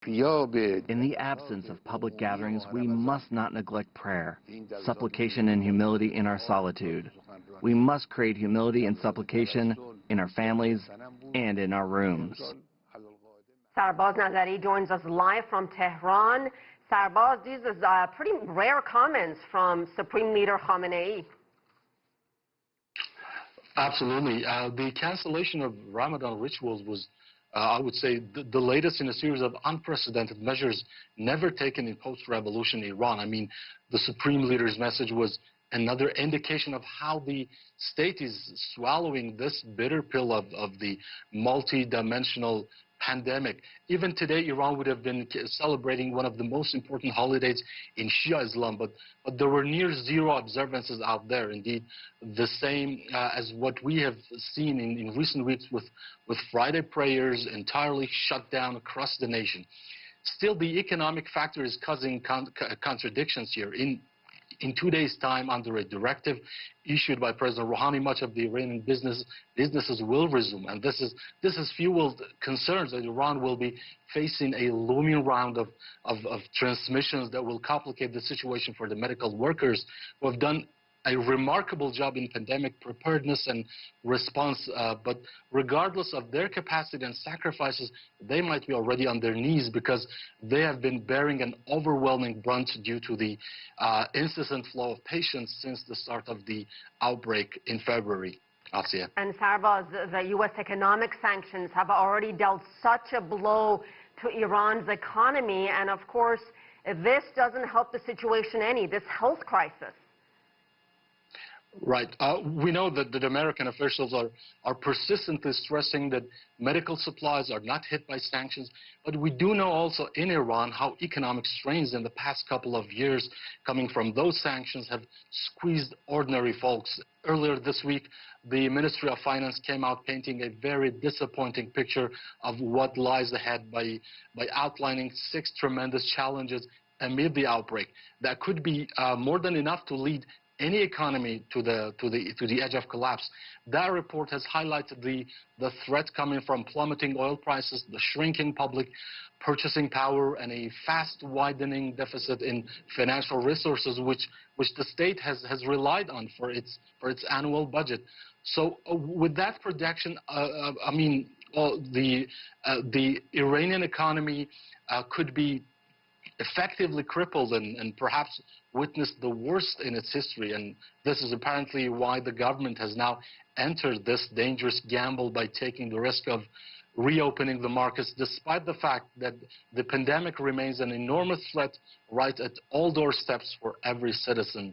In the absence of public gatherings, we must not neglect prayer, supplication and humility in our solitude. We must create humility and supplication in our families and in our rooms. Sarbaz Nazari joins us live from Tehran. Sarbaz, these are pretty rare comments from Supreme Leader Khamenei. Absolutely. The cancellation of Ramadan rituals was, I would say, the latest in a series of unprecedented measures never taken in post-revolution Iran. I mean, the Supreme Leader's message was another indication of how the state is swallowing this bitter pill of the multi-dimensional pandemic. Even today, Iran would have been celebrating one of the most important holidays in Shia Islam, but there were near zero observances out there. Indeed, the same as what we have seen in recent weeks with Friday prayers entirely shut down across the nation. Still, the economic factor is causing contradictions here. In 2 days' time, under a directive issued by President Rouhani, much of the Iranian businesses will resume, and this has fueled concerns that Iran will be facing a looming round of transmissions that will complicate the situation for the medical workers who have done a remarkable job in pandemic preparedness and response, but regardless of their capacity and sacrifices, they might be already on their knees because they have been bearing an overwhelming brunt due to the incessant flow of patients since the start of the outbreak in February. Asieh. And Sarbaz, the U.S. economic sanctions have already dealt such a blow to Iran's economy, and of course, this doesn't help the situation any, this health crisis. Right. We know that the American officials are persistently stressing that medical supplies are not hit by sanctions, but we do know also in Iran how economic strains in the past couple of years coming from those sanctions have squeezed ordinary folks. Earlier this week, the Ministry of Finance came out painting a very disappointing picture of what lies ahead by outlining 6 tremendous challenges amid the outbreak. That could be more than enough to lead any economy to the edge of collapse. That report has highlighted the threat coming from plummeting oil prices, the shrinking public purchasing power, and a fast widening deficit in financial resources, which the state has relied on for its annual budget. So with that projection, I mean, the Iranian economy could be effectively crippled and perhaps witnessed the worst in its history. And this is apparently why the government has now entered this dangerous gamble by taking the risk of reopening the markets, despite the fact that the pandemic remains an enormous threat right at all doorsteps for every citizen